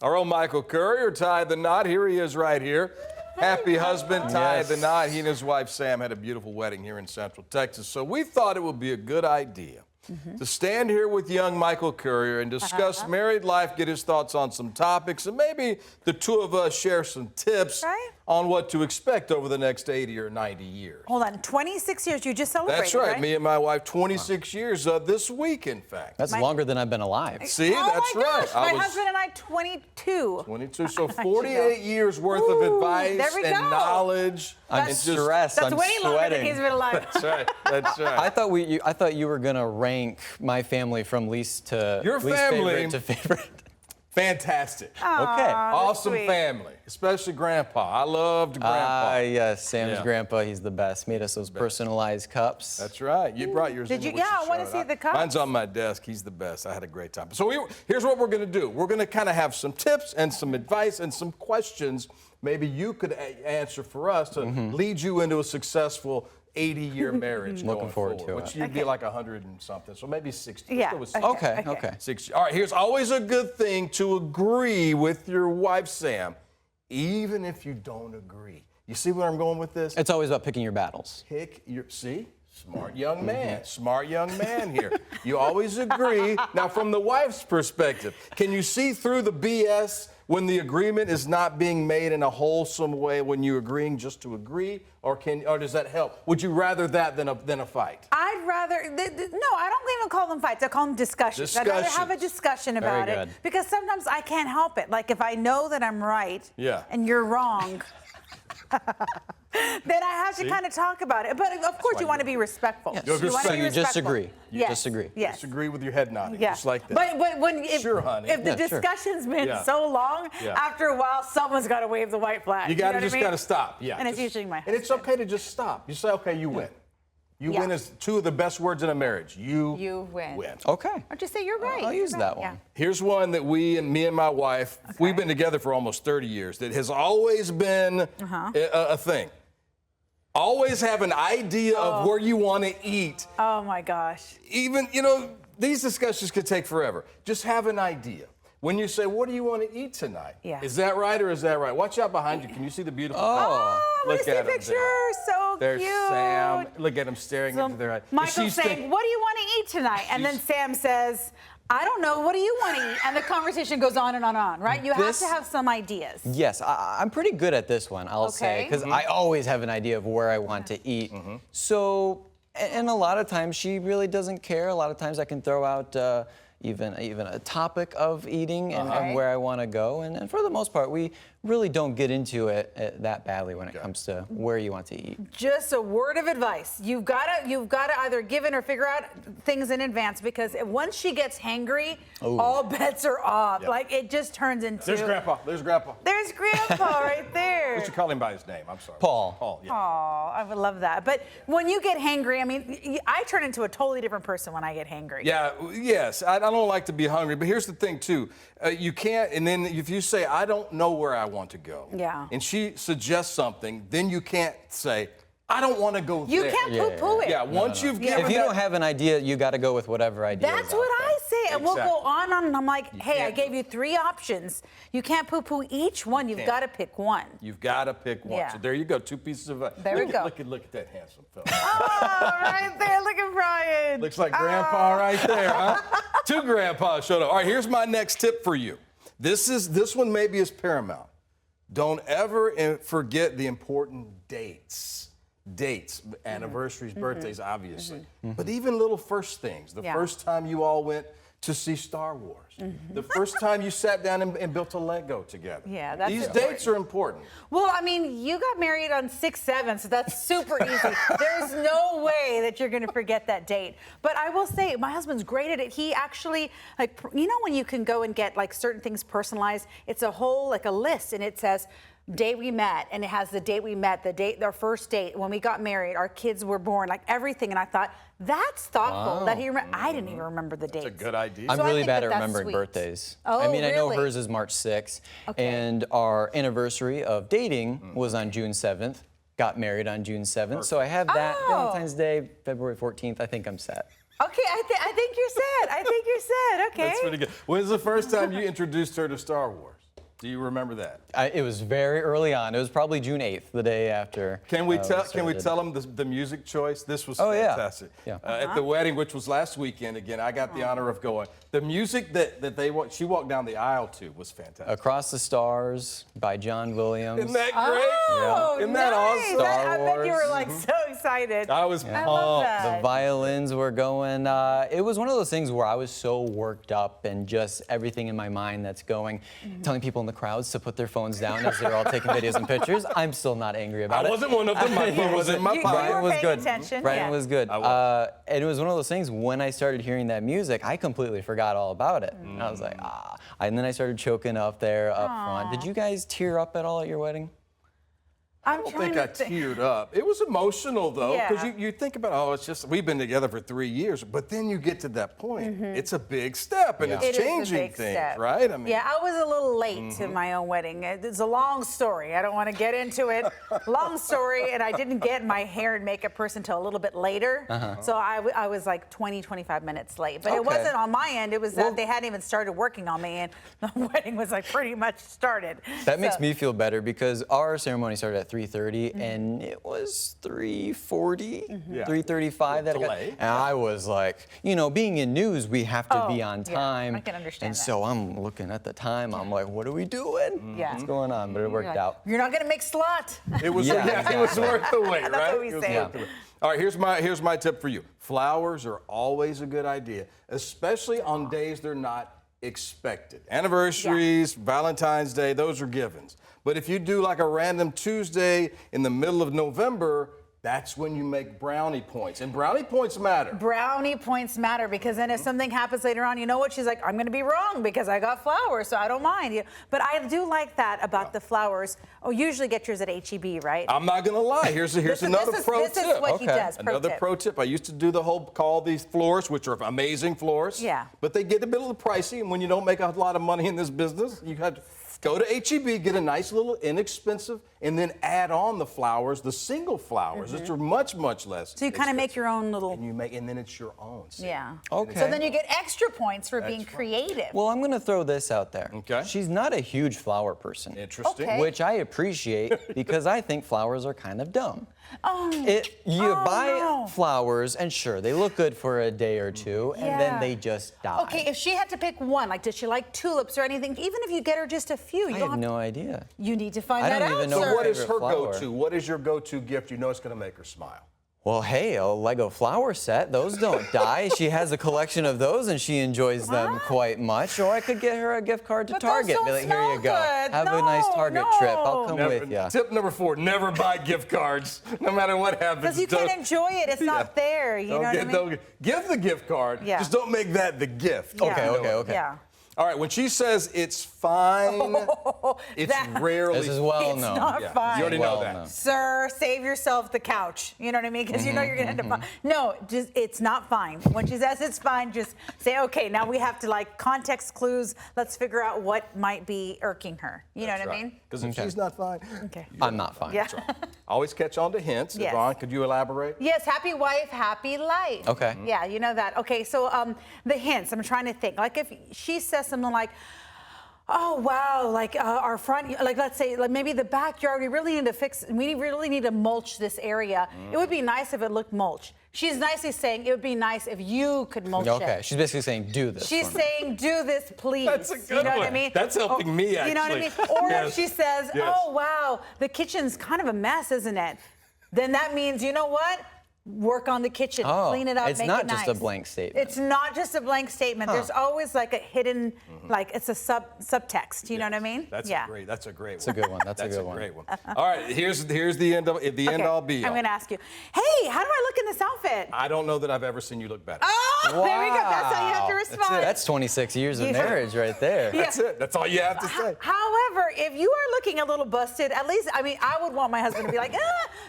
Our own Michael Courier tied the knot. Here he is right here. Happy husband tied the knot. He and his wife Sam had a beautiful wedding here in Central Texas. So we thought it would be a good idea to stand here with young Michael Courier and discuss married life, get his thoughts on some topics, and maybe the two of us share some tips on what to expect over the next 80 or 90 years. Hold on, 26 years you just celebrated, That's right. Me and my wife, 26 years this week, in fact. That's longer than I've been alive. See, that's my right. Gosh, my husband and I, 22. 22, so 48 years worth of advice and knowledge. I'm stressed. That's I'm way longer than sweating. he's been alive. That's right. That's right. I thought you were gonna rank my family from least to Your least family, favorite to favorite. Fantastic. Aww, Okay. Awesome sweet. family, especially Grandpa. I loved Grandpa. Yes, Sam's grandpa. He's the best. Made us those personalized cups. That's right. You brought yours. Did in. you? Yeah, I want to see the cups. Mine's on my desk. He's the best. I had a great time. So here's what we're going to do. We're going to kind of have some tips and some advice and some questions maybe you could answer for us to lead you into a successful 80-year marriage. Looking forward to it. Which you'd be like 100 and something. So maybe 60. Yeah. Okay. 60. All right. Here's always a good thing to agree with your wife, Sam, even if you don't agree. You see where I'm going with this? It's always about picking your battles. See? Smart young man. Smart young man here. You always agree. Now, from the wife's perspective, can you see through the BS when the agreement is not being made in a wholesome way, when you're agreeing just to agree, or does that help? Would you rather that than a fight? I'd rather, no, I don't even call them fights. I call them discussions. I'd rather have a discussion about it because sometimes I can't help it. Like if I know that I'm right and you're wrong, then I have to kind of talk about it. But of course, you want to be respectful. Yes. You want to be So you respectful. disagree. You Yes. disagree. Yes. Disagree with your head nodding, Yeah. just like that. But if the Yeah, sure. discussion's been so long, after a while, someone's got to wave the white flag. You got to just got to stop. Yeah. And it's usually my husband. And it's okay to just stop. You say, okay, you win. You win is two of the best words in a marriage. You win. Okay. Or just say you're right. I'll use that one. Yeah. Here's one that me and my wife, we've been together for almost 30 years, that has always been a thing. Always have an idea of where you want to eat. Oh my gosh. Even, these discussions could take forever. Just have an idea. When you say, what do you want to eat tonight? Yeah. Is that right or is that right? Watch out behind you. Can you see the beautiful Look at the picture. So There's cute. Sam. Look at him staring into their eyes. Michael's saying, what do you want to eat tonight? And then Sam says, I don't know. What do you want to eat? And the conversation goes on and on, right? You have to have some ideas. Yes, I'm pretty good at this one, I'll say, because I always have an idea of where I want to eat. So, and a lot of times she really doesn't care. A lot of times I can throw out even a topic of eating and where I want to go. And for the most part, we really don't get into it that badly when it comes to where you want to eat. Just a word of advice. You've got to either give in or figure out things in advance, because once she gets hangry, all bets are off. Like it just turns into. There's Grandpa. There's Grandpa. There's Grandpa right there. We should call him by his name. I'm sorry. Paul. Paul. Yeah. Oh, I would love that. But when you get hangry, I mean, I turn into a totally different person when I get hangry. Yeah. Yes. I don't like to be hungry, but here's the thing too. You can't. And then if you say, I don't know where I want to go. Yeah. And she suggests something, then you can't say, I don't want to go there. You can't poo-poo it. Yeah. Once you've given If you don't have an idea, you got to go with whatever idea. That's what I say. And we'll go on and I'm like, hey, I can't gave you 3 options. You can't poo-poo each one. You've got to pick one. You've got to pick one. Yeah. So there you go. 2 pieces of advice. There we go. Look at that handsome fella. Oh, right there. Look at Brian. Looks like Grandpa right there, huh? 2 grandpas showed up. All right, here's my next tip for you. This one maybe is paramount. Don't ever forget the important dates. Dates, anniversaries, birthdays, obviously. But even little first things. The first time you all went to see Star Wars. The first time you sat down and built a Lego together. Yeah, that's These important. dates are important. Well, I mean, you got married on 6/7, so that's super easy. There's no way that you're going to forget that date. But I will say, my husband's great at it. He actually, like, when you can go and get like certain things personalized, it's a whole, like a list, and it says, day we met, and it has the date we met, our first date, when we got married, our kids were born, like everything. And I thought, that's thoughtful that he remembered. I didn't even remember the dates. That's a good idea. I'm So I really think bad that at that's remembering sweet. birthdays. Oh, I mean, I know really? hers is March 6th, and our anniversary of dating was on June 7th. Got married on June 7th, so I have that. Valentine's Day, February 14th. I think I'm set. Okay, I think you're set. I think you're set. Okay. That's pretty good. When's the first time you introduced her to Star Wars? Do you remember that? It was very early on. It was probably June 8th, the day after. Can we tell started. them the music choice? This was Oh, yeah. fantastic. Yeah. At the wedding, which was last weekend, again, I got the honor of going. The music that she walked down the aisle to was fantastic. Across the Stars by John Williams. Isn't that great? Oh, Isn't that awesome? Star I bet you were Wars. like so excited. I was I love pumped. that. The violins were going. It was one of those things where I was so worked up and just everything in my mind that's going, telling people in the crowds to put their phones down as they're all taking videos and pictures. I'm still not angry about it. I wasn't one of them. My phone was in my You pocket. Brian were was paying good. attention, Brian yeah. was good. I was. And it was one of those things, when I started hearing that music, I completely forgot all about it. And I was like, ah. And then I started choking up there up front. Did you guys tear up at all at your wedding? I'm I don't trying think I to teared up. It was emotional though, because Yeah. you think about, oh, it's just we've been together for 3 years, but then you get to that point. It's a big step, and Yeah. it's It is a changing big things, step. right? I mean, Yeah, I was a little late to my own wedding. It's a long story. I don't want to get into it. Long story, and I didn't get my hair and makeup person until a little bit later. So I was like 20, 25 minutes late. But it Okay. wasn't on my end. It was that they hadn't even started working on me, and the wedding was like pretty much started. That makes So- me feel better because our ceremony started at 3:30 and it was 3:40, Yeah. 3:35 that it got. Delay. And I was like, being in news, we have to be on yeah, time. I can understand And that. so I'm looking at the time. I'm like, what are we doing? Yeah. What's going on? But it worked You're like, out. You're not going to make slot. it was Yeah, it was worth the wait, That's right? what we It was say. worth the wait. All right, here's my tip for you. Flowers are always a good idea, especially on days they're not expected. Anniversaries, Valentine's Day, those are givens. But if you do like a random Tuesday in the middle of November, that's when you make brownie points. And brownie points matter. Brownie points matter because then if something happens later on, you know what? She's like, I'm going to be wrong because I got flowers, so I don't mind. But I do like that about the flowers. Oh, usually get yours at HEB, right? I'm not gonna lie. Here's another pro tip. This is what he does. Another pro tip. I used to do the whole call these florists, which are amazing florists. Yeah. But they get a bit pricey, and when you don't make a lot of money in this business, you have to go to HEB, get a nice little inexpensive, and then add on the flowers, the single flowers, which are much, much less. So you kind of make your own little. And then it's your own. See? Yeah. Okay. So then you get extra points for being right. creative. Well, I'm going to throw this out there. Okay. She's not a huge flower person. Interesting. Okay. Which I appreciate because I think flowers are kind of dumb. Oh. You Oh, buy no. flowers, and sure, they look good for a day or two, and Yeah. then they just die. Okay, if she had to pick one, like does she like tulips or anything? Even if you get her just a few, you I don't have no idea. You need to find I that don't out. even know sir. So what is favorite her flower. go-to? What is your go-to gift you know it's gonna make her smile? Well, hey, a Lego flower set, those don't die. She has a collection of those and she enjoys them What? quite much. Or I could get her a gift card to But those Target. don't Be like, here smell you go. good. Have a nice No, Target no. trip. I'll come with you. Tip number 4, never buy gift cards, no matter what happens. Because you can't enjoy it. It's not there. You know what I mean? Give the gift card, Yeah. just don't make that the gift. Okay, Yeah. okay. Yeah. All right, when she says it's fine, it's that- rarely This is well It's known. not Yeah, fine. you already know Well that. known. Sir, save yourself the couch. You know what I mean? Because you know you're going to end up. No, just it's not fine. When she says it's fine, just say, okay, now we have to like context clues. Let's figure out what might be irking her. You know what I mean? Because if she's not fine, Okay. I'm not fine. Yeah. always catch on to hints. Yes. Yvonne, could you elaborate? Yes, happy wife, happy life. Okay. Yeah, you know that. Okay, so the hints, I'm trying to think. Like if she says something like, oh wow, like our front, like let's say, like maybe the backyard, we really need to mulch this area. It would be nice if it looked mulch. She's nicely saying it would be nice if you could mulch Okay, it. she's basically saying do this. She's for me. saying, do this, please. That's a good You know what I one. mean? That's helping me, You know what I mean? actually. Or Yes. if she says, Yes. oh, wow, the kitchen's kind of a mess, isn't it? Then that means, you know what? Work on the kitchen, Oh, clean it up, it's make not it just nice. a blank statement. It's not just a blank statement. There's always like a hidden, like it's a subtext. You know what I mean? That's a great one. It's a good one. That's a good one. Great one. All right, here's the end all be all. I'm going to ask you, hey, how do I look in this outfit? I don't know that I've ever seen you look better. Oh, there we go. That's how you have to Wow. respond. That's 26 years of Yeah. marriage right there. Yeah. That's it. That's all you have to say. However, if you are looking a little busted, at least, I mean, I would want my husband to be like,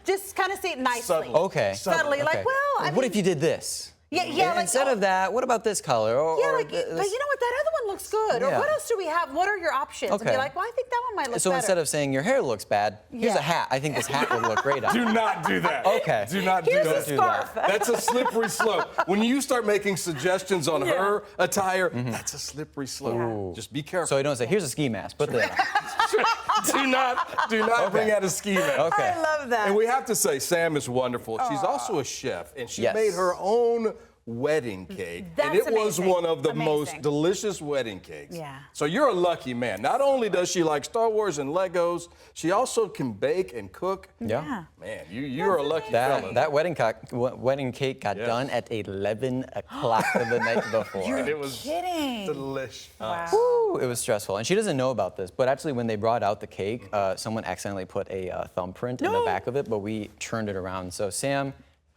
just kind of say it nicely. Subtly. Okay. Subtly, like, Okay. well, I what mean- if you did this? Yeah, like, Instead oh, of that, what about this color? Or, Yeah, or like, but you know what? That other one looks good. Or Yeah. what else do we have? What are your options? And Okay. be like, well, I think that one might look So better. instead of saying your hair looks bad, here's Yeah. a hat. I think this hat would look great on Do you. not do that. Okay. Do not Here's do a that. scarf. That's a slippery slope. When you start making suggestions on her attire, that's a slippery slope. Yeah. Just be careful. So you don't say, here's a ski mask, put that on. do not bring out a ski mask. Okay. I love that. And we have to say, Sam is wonderful. She's also a chef, and she Yes. made her own wedding cake. And That's it was amazing. one of the most Amazing. delicious wedding cakes. Yeah. So you're a lucky man. Not only does she like Star Wars and Legos, she also can bake and cook. Yeah. Man, you're a lucky That fella. that wedding cake got done at 11 o'clock of the night before. And it was Kidding. delicious. Wow. Woo, it was stressful, and she doesn't know about this. But actually, when they brought out the cake, someone accidentally put a thumbprint in the back of it, but we turned it around. So Sam,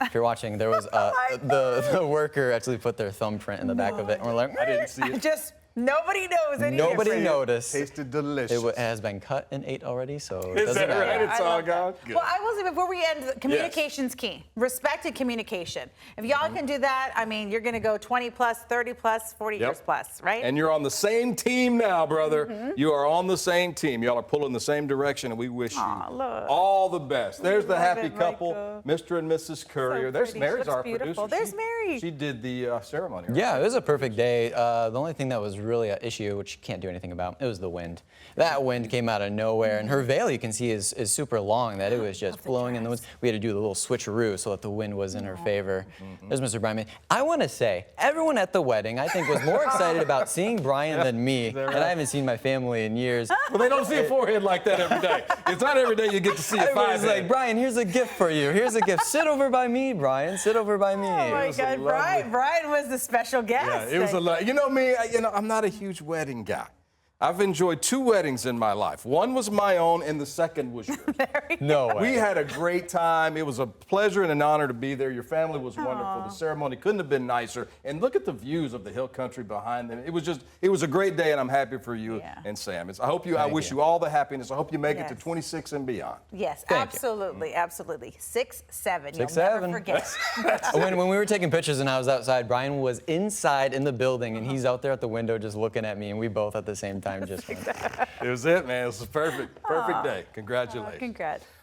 if you're watching, there was the worker actually put their thumbprint in the back of it, and we're like, I didn't see it. Just nobody knows any nobody difference. noticed. Tasted delicious. It has been cut and ate already, so it Is doesn't that right? matter. It's I all love that. gone? Good. Well, I will say before we end, communication's key. Respect and communication. If y'all can do that, I mean, you're going to go 20 plus, 30 plus, 40 years plus, right? And you're on the same team now, brother. You are on the same team. Y'all are pulling the same direction, and we wish you look. all the best. There's the Love happy it, couple, Michael. Mr. and Mrs. Courier. There's pretty. Mary's Looks our beautiful. producer. There's Mary. She did the ceremony. Right? Yeah, it was a perfect day. The only thing that was really an issue, which you can't do anything about, it was the wind. That wind came out of nowhere, and her veil, you can see, is super long, that it was just blowing in the wind. We had to do the little switcheroo so that the wind was in her favor. There's Mr. Brian. I want to say, everyone at the wedding, I think, was more excited about seeing Brian than me, and I haven't seen my family in years. Well, they don't see a forehead like that every day. It's not every day you get to see a Everybody's five. like, Brian, here's a gift for you. Here's a gift. Sit over by me, Brian. Sit over by me. Oh my was a God, lovely- Brian was the special guest. Yeah, it was a lot. You know me, I'm not a huge wedding guy. I've enjoyed 2 weddings in my life. One was my own, and the second was yours. No way. We had a great time. It was a pleasure and an honor to be there. Your family was wonderful. The ceremony couldn't have been nicer. And look at the views of the hill country behind them. It was a great day, and I'm happy for you and Sam. I wish you all the happiness. I hope you make it to 26 and beyond. Yes, Thank you. absolutely, absolutely. 6'7". 6'7". You'll never forget. when we were taking pictures and I was outside, Brian was inside in the building, and he's out there at the window just looking at me, and we both at the same time just went. It was it, man. It was a perfect day. Congratulations. Congrats.